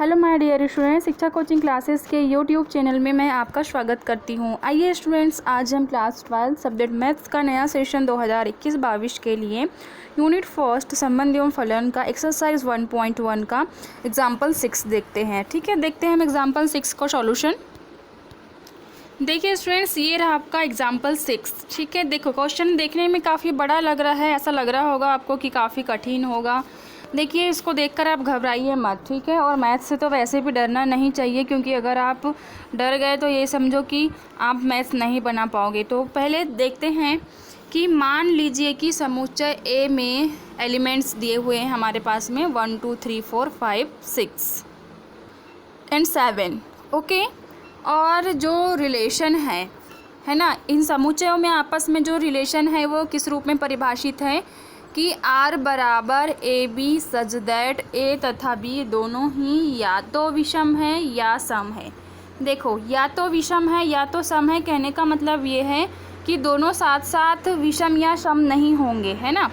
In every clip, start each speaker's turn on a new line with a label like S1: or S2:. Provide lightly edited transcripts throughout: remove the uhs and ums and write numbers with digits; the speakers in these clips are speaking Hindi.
S1: हेलो माय डियर स्टूडेंट्स, शिक्षा कोचिंग क्लासेस के यूट्यूब चैनल में मैं आपका स्वागत करती हूं। आइए स्टूडेंट्स, आज हम क्लास 12 सब्जेक्ट मैथ्स का नया सेशन 2021-22 के लिए यूनिट फर्स्ट संबंध एवं फलन का एक्सरसाइज 1.1 का एग्जाम्पल 6 देखते हैं। ठीक है, देखते हैं हम एग्जाम्पल 6 का सॉल्यूशन। देखिए स्टूडेंट्स, ये रहा आपका एग्जाम्पल 6। ठीक है, देखो क्वेश्चन देखने में काफ़ी बड़ा लग रहा है, ऐसा लग रहा होगा आपको कि काफ़ी कठिन होगा। देखिए, इसको देखकर आप घबराइए मत, ठीक है। और मैथ्स से तो वैसे भी डरना नहीं चाहिए, क्योंकि अगर आप डर गए तो ये समझो कि आप मैथ्स नहीं बना पाओगे। तो पहले देखते हैं कि मान लीजिए कि समुच्चय ए में एलिमेंट्स दिए हुए हैं हमारे पास में 1 2 3 4 5 6 एंड 7। ओके, और जो रिलेशन है ना, इन समुच्चयों में आपस में जो रिलेशन है वो किस रूप में परिभाषित है कि R बराबर ए बी सच दैट ए तथा बी दोनों ही या तो विषम है या सम है। देखो, या तो विषम है या तो सम है, कहने का मतलब ये है कि दोनों साथ साथ विषम या सम नहीं होंगे, है ना।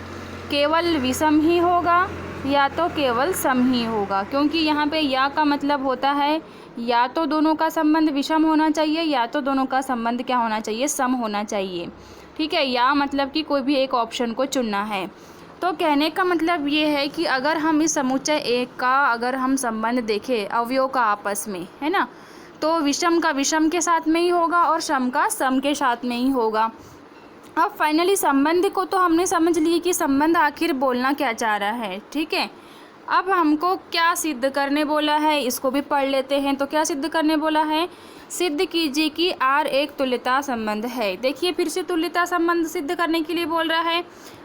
S1: केवल विषम ही होगा या तो केवल सम ही होगा, क्योंकि यहाँ पे या का मतलब होता है या तो दोनों का संबंध विषम होना चाहिए या तो दोनों का संबंध क्या होना चाहिए, सम होना चाहिए। ठीक है, या मतलब कि कोई भी एक ऑप्शन को चुनना है। तो कहने का मतलब ये है कि अगर हम इस समुच्चय एक का अगर हम संबंध देखें अवयव का आपस में, है ना, तो विषम का विषम के साथ में ही होगा और सम का सम के साथ में ही होगा। अब फाइनली संबंध को तो हमने समझ लिए कि संबंध आखिर बोलना क्या चाह रहा है। ठीक है, अब हमको क्या सिद्ध करने बोला है, इसको भी पढ़ लेते हैं। तो क्या सिद्ध करने बोला है, सिद्ध कीजिए कि R एक तुल्यता संबंध है। देखिए, फिर से तुल्यता संबंध सिद्ध करने के लिए बोल रहा है।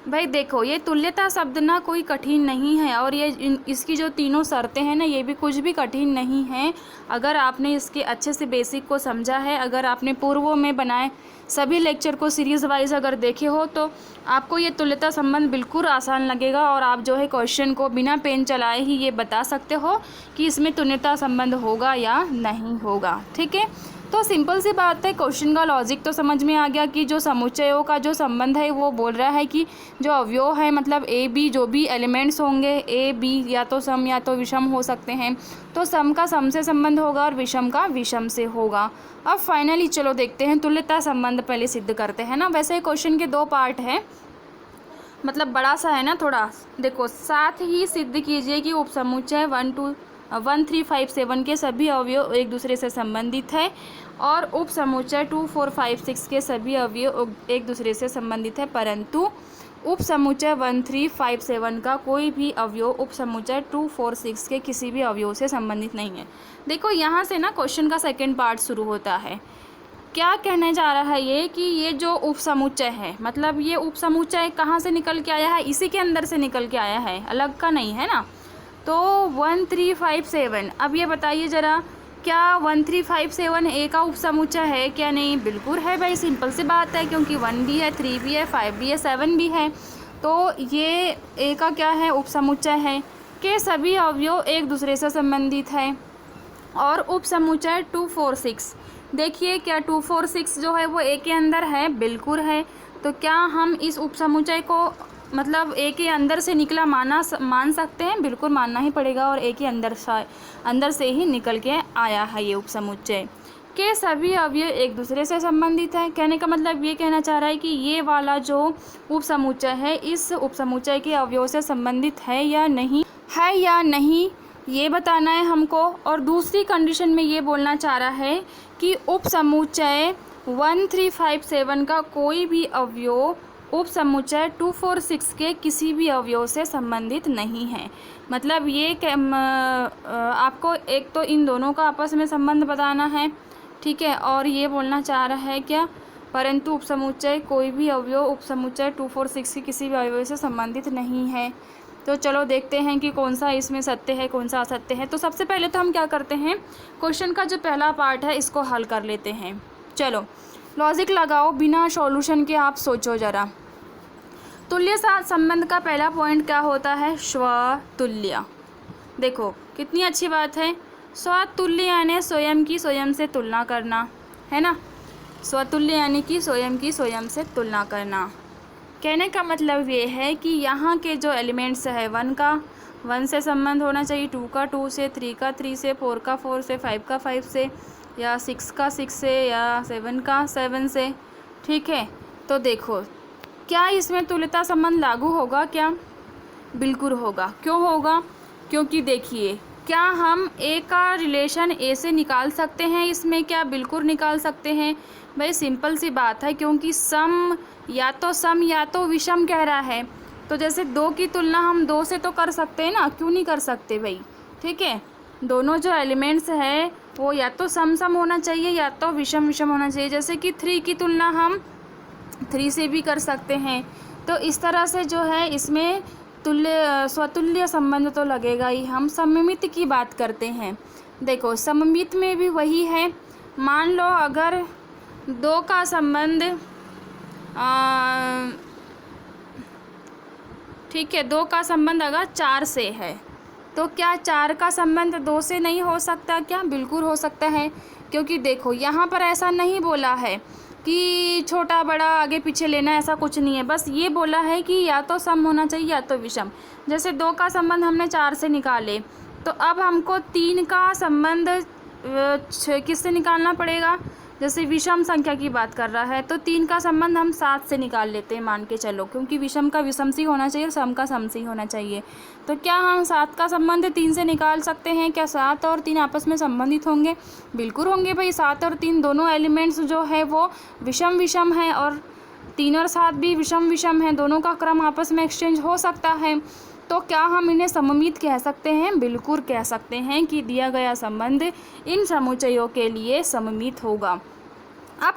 S1: भाई देखो, ये तुल्यता शब्द ना कोई कठिन नहीं है, और ये इसकी जो तीनों शर्तें हैं ना, ये भी कुछ भी कठिन नहीं है। अगर आपने इसके अच्छे से बेसिक को समझा है, अगर आपने पूर्वों में बनाए सभी लेक्चर को सीरीज़ वाइज अगर देखे हो, तो आपको ये तुल्यता संबंध बिल्कुल आसान लगेगा, और आप जो है क्वेश्चन को बिना पेन चलाए ही ये बता सकते हो कि इसमें तुल्यता संबंध होगा या नहीं होगा। ठीक है, तो सिंपल सी बात है, क्वेश्चन का लॉजिक तो समझ में आ गया कि जो समुच्चयों का जो संबंध है वो बोल रहा है कि जो अवयव है, मतलब ए बी जो भी एलिमेंट्स होंगे, ए बी या तो सम या तो विषम हो सकते हैं, तो सम का सम से संबंध होगा और विषम का विषम से होगा। अब फाइनली चलो देखते हैं, तुल्यता संबंध पहले सिद्ध करते हैं ना। वैसे क्वेश्चन के दो पार्ट है, मतलब बड़ा सा है ना थोड़ा। देखो, साथ ही सिद्ध कीजिए कि उपसमुच्चय 1 3 5 7 के सभी अवयव एक दूसरे से संबंधित है, और उपसमुच्चय 2 4 5 6 के सभी अवयव एक दूसरे से संबंधित है, परंतु उपसमुच्चय 1 3 5 7 का कोई भी अवयव उपसमुच्चय 2 4 6 के किसी भी अवयव से संबंधित नहीं है। देखो, यहाँ से ना क्वेश्चन का सेकंड पार्ट शुरू होता है। क्या कहने जा रहा है ये कि ये जो उपसमुच्चय है, मतलब ये उपसमुच्चय कहाँ से निकल के आया है, इसी के अंदर से निकल के आया है, अलग का नहीं है ना। तो 1 3 5 7, अब ये बताइए ज़रा, क्या 1 3 5 7 ए का उपसमुच्चय है क्या? नहीं, बिल्कुल है भाई, सिंपल सी बात है, क्योंकि 1 भी है, 3 भी है, 5 भी है, 7 भी है। तो ये ए का क्या है, उपसमुच्चय है कि सभी अवयव एक दूसरे से संबंधित है। और उपसमुच्चय 2 4 6, देखिए क्या 2 4 6 जो है वो ए के अंदर है, बिल्कुल है। तो क्या हम इस उपसमुच्चय को मतलब ए के अंदर से निकला मान सकते हैं? बिल्कुल मानना ही पड़ेगा, और ए के अंदर से ही निकल के आया है ये उपसमुच्चय के सभी अवयव एक दूसरे से संबंधित है। कहने का मतलब ये कहना चाह रहा है कि ये वाला जो उपसमुच्चय है, इस उपसमुच्चय के अवयव से संबंधित है या नहीं, ये बताना है हमको। और दूसरी कंडीशन में ये बोलना चाह रहा है कि उपसमुच्चय 1 3 5 7 का कोई भी अवयव उपसमुच्चय 2 4 6 के किसी भी अवयव से संबंधित नहीं है। मतलब ये आपको एक तो इन दोनों का आपस में संबंध बताना है, ठीक है, और ये बोलना चाह रहा है क्या, परंतु उपसमुच्चय कोई भी अवयव उपसमुच्चय 2 4 6 के किसी भी अवयव से संबंधित नहीं है। तो चलो देखते हैं कि कौन सा इसमें सत्य है, कौन सा असत्य है। तो सबसे पहले तो हम क्या करते हैं, क्वेश्चन का जो पहला पार्ट है इसको हल कर लेते हैं। चलो लॉजिक लगाओ, बिना सॉल्यूशन के आप सोचो ज़रा। तुल्य संबंध का पहला पॉइंट क्या होता है, स्वतुल्य। देखो कितनी अच्छी बात है, स्वतुल्य यानी स्वयं की स्वयं से तुलना करना, है ना। स्वतुल्य यानी कि स्वयं की स्वयं से तुलना करना। कहने का मतलब ये है कि यहाँ के जो एलिमेंट्स है 1 का 1 से संबंध होना चाहिए, 2 का 2 से, 3 का 3 से, 4 का 4 से, 5 का 5 से, या 6 का 6 से, या 7 का 7 से। ठीक है, तो देखो क्या इसमें तुल्यता संबंध लागू होगा क्या? बिल्कुल होगा। क्यों होगा? क्योंकि देखिए, क्या हम ए का रिलेशन ए से निकाल सकते हैं इसमें? क्या बिल्कुल निकाल सकते हैं भाई, सिंपल सी बात है, क्योंकि सम या तो विषम कह रहा है। तो जैसे 2 की तुलना हम 2 से तो कर सकते हैं ना, क्यों नहीं कर सकते भाई? ठीक है, दोनों जो एलिमेंट्स है वो या तो सम होना चाहिए या तो विषम होना चाहिए। जैसे कि 3 की तुलना हम 3 से भी कर सकते हैं। तो इस तरह से जो है इसमें स्वतुल्य संबंध तो लगेगा ही। हम सममित की बात करते हैं। देखो सममित में भी वही है। मान लो अगर 2 का संबंध ठीक है, 2 का संबंध अगर 4 से है, तो क्या 4 का संबंध 2 से नहीं हो सकता क्या? बिल्कुल हो सकता है, क्योंकि देखो यहाँ पर ऐसा नहीं बोला है कि छोटा बड़ा आगे पीछे लेना, ऐसा कुछ नहीं है। बस ये बोला है कि या तो सम होना चाहिए या तो विषम। जैसे 2 का संबंध हमने 4 से निकाले, तो अब हमको 3 का संबंध किससे निकालना पड़ेगा? जैसे विषम संख्या की बात कर रहा है तो 3 का संबंध हम 7 से निकाल लेते हैं, मान के चलो, क्योंकि विषम का विषम से होना चाहिए और सम का सम से ही होना चाहिए। तो क्या हम 7 का संबंध 3 से निकाल सकते हैं? क्या 7 और 3 आपस में संबंधित होंगे? बिल्कुल होंगे भाई। 7 और 3 दोनों एलिमेंट्स जो है वो विषम है, और 3 और 7 भी विषम है। दोनों का क्रम आपस में एक्सचेंज हो सकता है। तो क्या हम इन्हें सममित कह सकते हैं? बिल्कुल कह सकते हैं कि दिया गया संबंध इन समुच्चयों के लिए सममित होगा। अब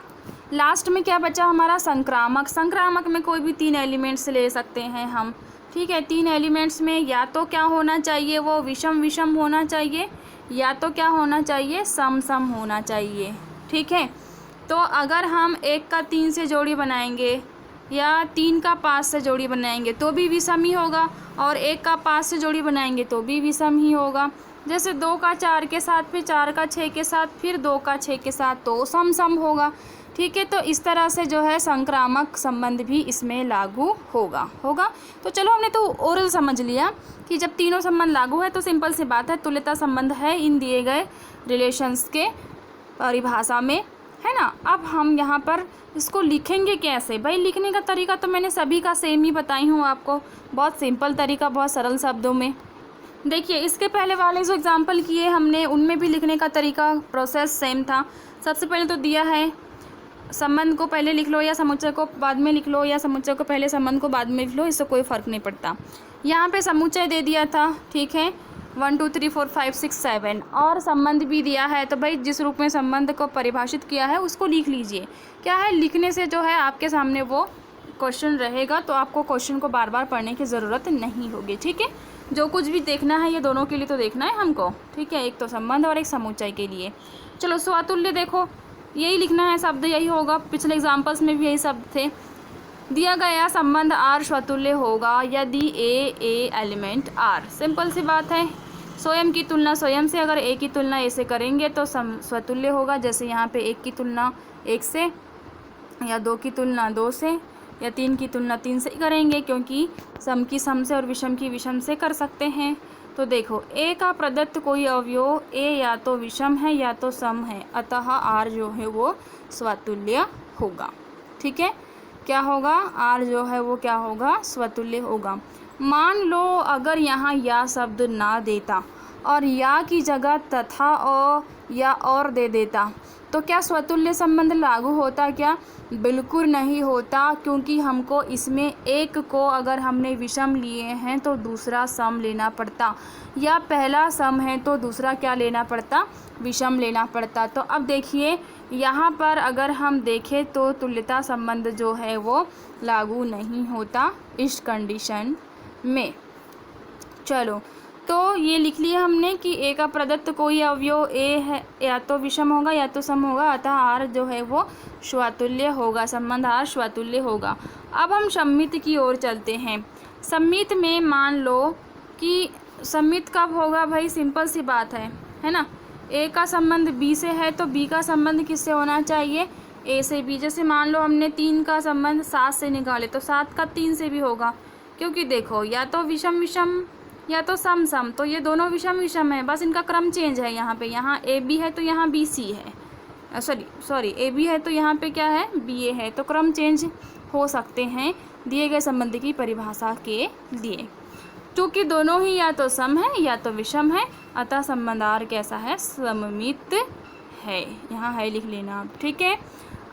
S1: लास्ट में क्या बचा हमारा? संक्रामक। संक्रामक में कोई भी 3 एलिमेंट्स ले सकते हैं हम। ठीक है, 3 एलिमेंट्स में या तो क्या होना चाहिए, वो विषम होना चाहिए, या तो क्या होना चाहिए, सम होना चाहिए। ठीक है, तो अगर हम 1 का 3 से जोड़ी बनाएंगे या 3 का 5 से जोड़ी बनाएंगे तो भी विषम ही होगा, और 1 का 5 से जोड़ी बनाएंगे तो भी विषम ही होगा। जैसे 2 का 4 के साथ, फिर 4 का 6 के साथ, फिर 2 का 6 के साथ, तो सम होगा। ठीक है, तो इस तरह से जो है संक्रामक संबंध भी इसमें लागू होगा। तो चलो हमने तो ओरल समझ लिया कि जब तीनों संबंध लागू है तो सिंपल सी बात है, तुल्यता संबंध है इन दिए गए रिलेशंस के परिभाषा में, है ना। अब हम यहाँ पर इसको लिखेंगे कैसे? भाई लिखने का तरीका तो मैंने सभी का सेम ही बताई हूँ आपको, बहुत सिंपल तरीका, बहुत सरल शब्दों में। देखिए इसके पहले वाले जो एग्जाम्पल किए हमने उनमें भी लिखने का तरीका प्रोसेस सेम था। सबसे पहले तो दिया है संबंध को पहले लिख लो या समुच्चय को बाद में लिख लो, या समुच्चय को पहले संबंध को बाद में लिख लो, इससे कोई फ़र्क नहीं पड़ता। यहाँ पे समुच्चय दे दिया था, ठीक है, 1 2 3 4 5 6 7, और संबंध भी दिया है। तो भाई जिस रूप में संबंध को परिभाषित किया है उसको लिख लीजिए। क्या है, लिखने से जो है आपके सामने वो क्वेश्चन रहेगा, तो आपको क्वेश्चन को बार बार पढ़ने की ज़रूरत नहीं होगी। ठीक है, जो कुछ भी देखना है ये दोनों के लिए तो देखना है हमको, ठीक है, एक तो संबंध और एक समुच्चय के लिए। चलो स्वतुल्य देखो, यही लिखना है, शब्द यही होगा, पिछले एग्जाम्पल्स में भी यही शब्द थे। दिया गया संबंध R स्वतुल्य होगा यदि ए एलिमेंट R। सिंपल सी बात है, स्वयं की तुलना स्वयं से, अगर A की तुलना A से करेंगे तो स्वतुल्य होगा। जैसे यहाँ पे 1 की तुलना 1 से, या 2 की तुलना 2 से, या 3 की तुलना 3 से करेंगे, क्योंकि सम की सम से और विषम की विषम से कर सकते हैं। तो देखो A का प्रदत्त कोई अवयव A या तो विषम है या तो सम है, अतः R जो है वो स्वतुल्य होगा। ठीक है, क्या होगा, R जो है वो क्या होगा, स्वतुल्य होगा। मान लो अगर यहाँ या शब्द ना देता और या की जगह तथा या और दे देता, तो क्या स्वतुल्य संबंध लागू होता क्या? बिल्कुल नहीं होता, क्योंकि हमको इसमें एक को अगर हमने विषम लिए हैं तो दूसरा सम लेना पड़ता, या पहला सम है तो दूसरा क्या लेना पड़ता, विषम लेना पड़ता। तो अब देखिए यहाँ पर अगर हम देखें तो तुल्यता संबंध जो है वो लागू नहीं होता इस कंडीशन में। चलो तो ये लिख लिया हमने कि ए का प्रदत्त कोई अवयव ए है या तो विषम होगा या तो सम होगा, अतः आर जो है वो स्वतुल्य होगा, संबंध आर स्वतुल्य होगा। अब हम सम्मित की ओर चलते हैं। सम्मित में मान लो कि सम्मित कब होगा भाई, सिंपल सी बात है ना। ए का संबंध बी से है तो बी का संबंध किससे होना चाहिए, ए से बी। जैसे मान लो हमने 3 का संबंध 7 से निकाले तो 7 का 3 से भी होगा, क्योंकि देखो या तो विषम या तो सम सम, तो ये दोनों विषम विषम है, बस इनका क्रम चेंज है। यहाँ पे यहाँ ए बी है तो यहाँ बी सी है, सॉरी ए बी है तो यहाँ पे क्या है, बी ए है, तो क्रम चेंज हो सकते हैं दिए गए संबंध की परिभाषा के लिए। क्योंकि दोनों ही या तो सम है या तो विषम है, अतः संबंध आर कैसा है, सममित है। यहाँ है लिख लेना आप, ठीक है।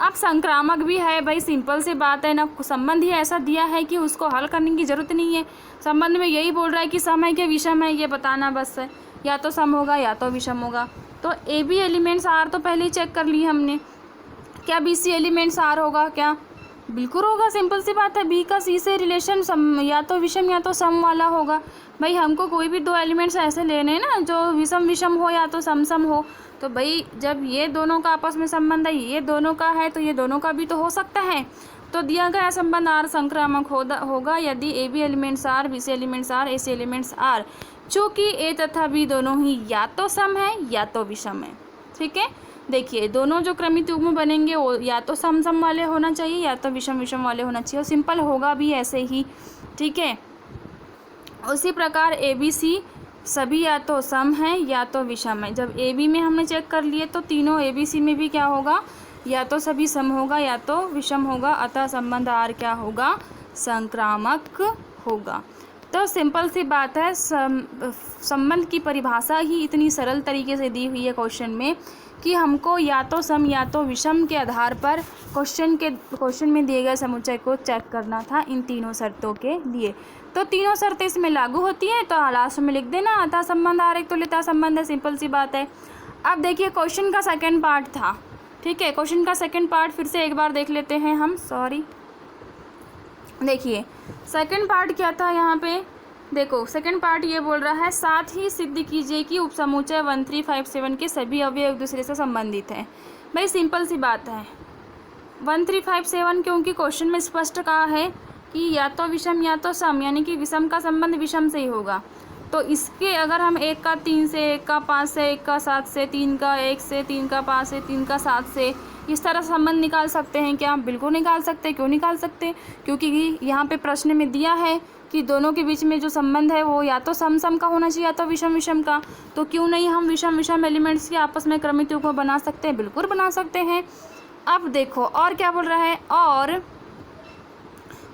S1: अब संक्रामक भी है, भाई सिंपल सी बात है ना, संबंध ही ऐसा दिया है कि उसको हल करने की ज़रूरत नहीं है। संबंध में यही बोल रहा है कि सम है कि विषम है, ये बताना बस है, या तो सम होगा या तो विषम होगा। तो ए बी एलिमेंट्स आर तो पहले ही चेक कर लिए हमने, क्या बी सी एलिमेंट्स आर होगा क्या, बिल्कुल होगा, सिंपल सी बात है। बी का सी से रिलेशन सम या तो विषम या तो सम वाला होगा। भाई हमको कोई भी दो एलिमेंट्स ऐसे लेने हैं ना जो विषम विषम हो या तो सम सम हो, तो भाई जब ये दोनों का आपस में संबंध है, ये दोनों का है, तो ये दोनों का भी तो हो सकता है। तो दिया गया संबंध आर संक्रामक होगा यदि A B elements R, B C elements R, A C elements R, चूँकि ए तथा बी दोनों ही या तो सम है या तो विषम है। ठीक है, देखिए दोनों जो क्रमित युग्म बनेंगे वो या तो सम सम वाले होना चाहिए या तो विषम विषम वाले होना चाहिए, और सिंपल होगा भी ऐसे ही। ठीक है, उसी प्रकार ए बी सी सभी या तो सम है या तो विषम है। जब ए बी में हमने चेक कर लिए तो तीनों ए बी सी में भी क्या होगा, या तो सभी सम होगा या तो विषम होगा, अतः संबंध आर क्या होगा, संक्रामक होगा। तो सिंपल सी बात है, संबंध की परिभाषा ही इतनी सरल तरीके से दी हुई है क्वेश्चन में कि हमको या तो सम या तो विषम के आधार पर क्वेश्चन में दिए गए समुच्चय को चेक करना था इन तीनों शर्तों के लिए। तो तीनों शर्तें इसमें लागू होती हैं, तो लास्ट में लिख देना अतः संबंध आर एक तुल्यता संबंध है, सिंपल सी बात है। अब देखिए क्वेश्चन का सेकंड पार्ट था, ठीक है, क्वेश्चन का सेकंड पार्ट फिर से एक बार देख लेते हैं हम, सॉरी। देखिए सेकंड पार्ट क्या था यहाँ पे, देखो सेकंड पार्ट ये बोल रहा है, साथ ही सिद्ध कीजिए कि उपसमुच्चय 1357 के सभी अवयव एक दूसरे से संबंधित हैं। भाई सिंपल सी बात है, 1357 क्योंकि क्वेश्चन में स्पष्ट कहा है कि या तो विषम या तो सम, यानी कि विषम का संबंध विषम से ही होगा। तो इसके अगर हम 1 का 3 से, 1 का 5 से, 1 का 7 से, 3 का 1 से, 3 का 5 से, 3 का 7 से, इस तरह संबंध निकाल सकते हैं क्या, बिल्कुल निकाल सकते। क्यों निकाल सकते, क्योंकि यहाँ पे प्रश्न में दिया है कि दोनों के बीच में जो संबंध है वो या तो सम सम का होना चाहिए या तो विषम विषम का, तो क्यों नहीं हम विषम विषम एलिमेंट्स के आपस में क्रमित युग्म बना सकते हैं, बिल्कुल बना सकते हैं। अब देखो और क्या बोल रहा है,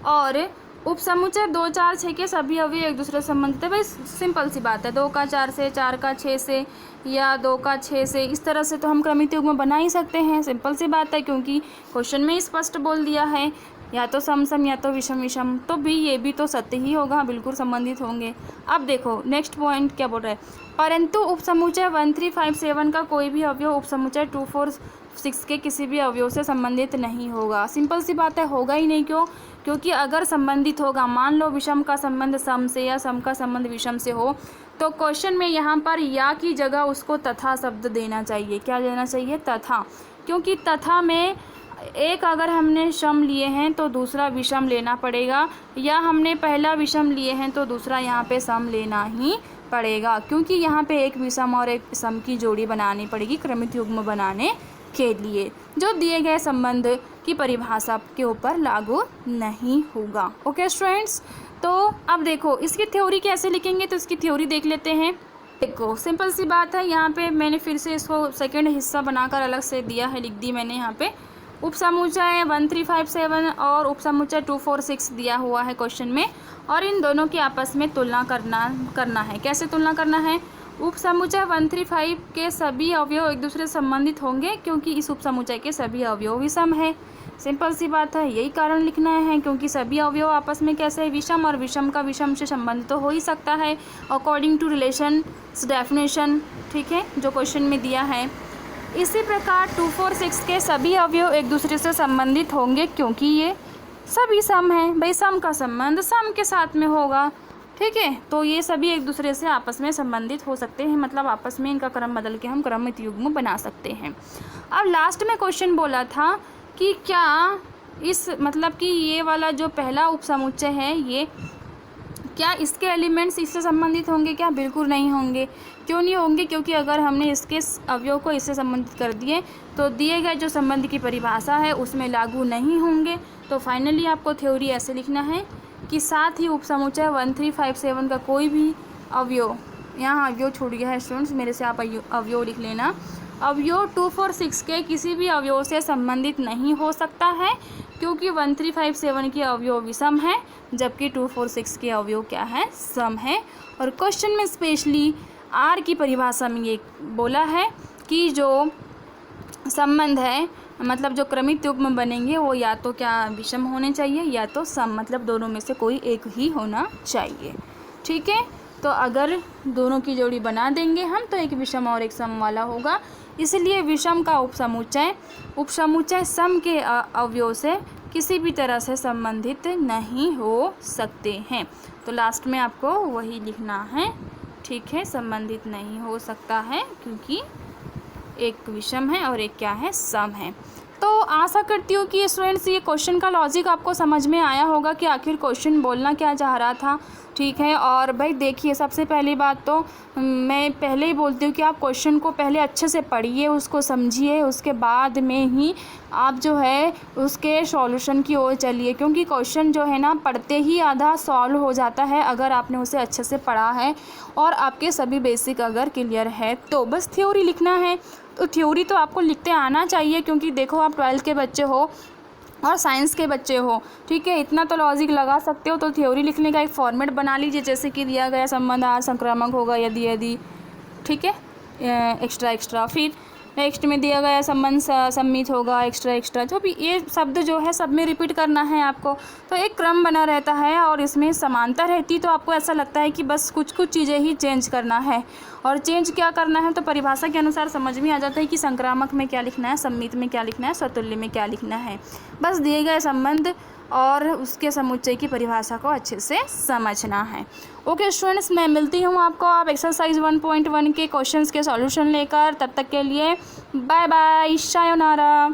S1: और उपसमुच्चय 2, 4, 6 के सभी अवयव एक दूसरे से संबंधित है। भाई सिंपल सी बात है, 2 का 4 से, 4 का 6 से या 2 का 6 से, इस तरह से तो हम क्रमित युग्म बना ही सकते हैं, सिंपल सी बात है, क्योंकि क्वेश्चन में स्पष्ट बोल दिया है या तो सम सम या तो विषम विषम, तो भी ये भी तो सत्य ही होगा, बिल्कुल संबंधित होंगे। अब देखो नेक्स्ट पॉइंट क्या बोल रहा है, परंतु उपसमुच्चय 1357 का कोई भी अवयव उपसमुच्चय 246 के किसी भी अवयव से संबंधित नहीं होगा। सिंपल सी बात है, होगा ही नहीं। क्यों, क्योंकि अगर संबंधित होगा, मान लो विषम का संबंध सम से या सम का संबंध विषम से हो, तो क्वेश्चन में यहाँ पर या की जगह उसको तथा शब्द देना चाहिए। क्या देना चाहिए, तथा, क्योंकि तथा में एक अगर हमने सम लिए हैं तो दूसरा विषम लेना पड़ेगा, या हमने पहला विषम लिए हैं तो दूसरा यहाँ पे सम लेना ही पड़ेगा, क्योंकि यहाँ पे एक विषम और एक सम की जोड़ी बनानी पड़ेगी क्रमित युग्म बनाने के लिए, जो दिए गए संबंध की परिभाषा के ऊपर लागू नहीं होगा। ओके स्टूडेंट्स, तो अब देखो इसकी थ्योरी कैसे लिखेंगे, तो इसकी थ्योरी देख लेते हैं। देखो सिंपल सी बात है, यहाँ पे मैंने फिर से इसको सेकंड हिस्सा बनाकर अलग से दिया है, लिख दी मैंने यहाँ पे उपसमुच्चय 1357 और उपसमुच्चय 246 दिया हुआ है क्वेश्चन में, और इन दोनों की आपस में तुलना करना है। कैसे तुलना करना है, उपसमुच्चय 135 के सभी अवयव एक दूसरे से संबंधित होंगे क्योंकि इस उपसमुच्चय के सभी अवयव विषम है। सिंपल सी बात है, यही कारण लिखना है, क्योंकि सभी अवयव आपस में कैसे विषम, और विषम का विषम से संबंध तो हो ही सकता है अकॉर्डिंग टू रिलेशन डेफिनेशन, ठीक है, जो क्वेश्चन में दिया है। इसी प्रकार 246 के सभी अवयव एक दूसरे से संबंधित होंगे क्योंकि ये सभी सम हैं। भाई सम का संबंध सम के साथ में होगा, ठीक है, तो ये सभी एक दूसरे से आपस में संबंधित हो सकते हैं, मतलब आपस में इनका क्रम बदल के हम क्रमित युग्म बना सकते हैं। अब लास्ट में क्वेश्चन बोला था कि क्या इस मतलब कि ये वाला जो पहला उपसमुच्चय है, ये क्या इसके एलिमेंट्स इससे संबंधित होंगे क्या, बिल्कुल नहीं होंगे। क्यों नहीं होंगे, क्योंकि अगर हमने इसके अवयव को इससे संबंधित कर दिए तो दिए गए जो संबंध की परिभाषा है उसमें लागू नहीं होंगे। तो फाइनली आपको थ्योरी ऐसे लिखना है कि साथ ही उपसमुच्चय 1357 का कोई भी अवयव, यहाँ अवयव छूट गया है स्टूडेंट्स, मेरे से आप अवयव लिख लेना। अवयव 2, 4, 6 के किसी भी अवयव से संबंधित नहीं हो सकता है, क्योंकि 1, 3, 5, 7 के अवयव विषम है, जबकि 2, 4, 6 के अवयव क्या है, सम है। और क्वेश्चन में स्पेशली आर की परिभाषा में ये बोला है कि जो संबंध है, मतलब जो क्रमित युग्म बनेंगे वो या तो क्या विषम होने चाहिए या तो सम, मतलब दोनों में से कोई एक ही होना चाहिए। ठीक है, तो अगर दोनों की जोड़ी बना देंगे हम तो एक विषम और एक सम वाला होगा। इसलिए विषम का उपसमुच्चय सम के अवयव से किसी भी तरह से संबंधित नहीं हो सकते हैं। तो लास्ट में आपको वही लिखना है। ठीक है, संबंधित नहीं हो सकता है क्योंकि एक विषम है और एक क्या है, सम है। तो आशा करती हूँ कि स्टूडेंट्स ये क्वेश्चन का लॉजिक आपको समझ में आया होगा कि आखिर क्वेश्चन बोलना क्या चाह रहा था। ठीक है, और भाई देखिए, सबसे पहली बात तो मैं पहले ही बोलती हूँ कि आप क्वेश्चन को पहले अच्छे से पढ़िए, उसको समझिए, उसके बाद में ही आप जो है उसके सॉल्यूशन की ओर चलिए, क्योंकि क्वेश्चन जो है ना पढ़ते ही आधा सॉल्व हो जाता है अगर आपने उसे अच्छे से पढ़ा है और आपके सभी बेसिक अगर क्लियर है। तो बस थ्योरी लिखना है, तो थ्योरी तो आपको लिखते आना चाहिए, क्योंकि देखो आप 12th के बच्चे हो और साइंस के बच्चे हो। ठीक है, इतना तो लॉजिक लगा सकते हो। तो थ्योरी लिखने का एक फॉर्मेट बना लीजिए, जैसे कि दिया गया संबंध आर संक्रामक होगा यदि। ठीक है, एक्स्ट्रा फिर नेक्स्ट में दिया गया संबंध सम्मित होगा, एक्स्ट्रा जो भी ये शब्द जो है सब में रिपीट करना है आपको। तो एक क्रम बना रहता है और इसमें समानता रहती, तो आपको ऐसा लगता है कि बस कुछ चीज़ें ही चेंज करना है। और चेंज क्या करना है तो परिभाषा के अनुसार समझ में आ जाता है कि संक्रामक में क्या लिखना है, सम्मित में क्या लिखना है, स्वतुल्य में क्या लिखना है। बस दिए गए संबंध और उसके समुच्चय की परिभाषा को अच्छे से समझना है। ओके स्टूडेंट्स, मैं मिलती हूँ आपको आप एक्सरसाइज 1.1 के क्वेश्चंस के सॉल्यूशन लेकर। तब तक के लिए बाय बाय, सायोनारा।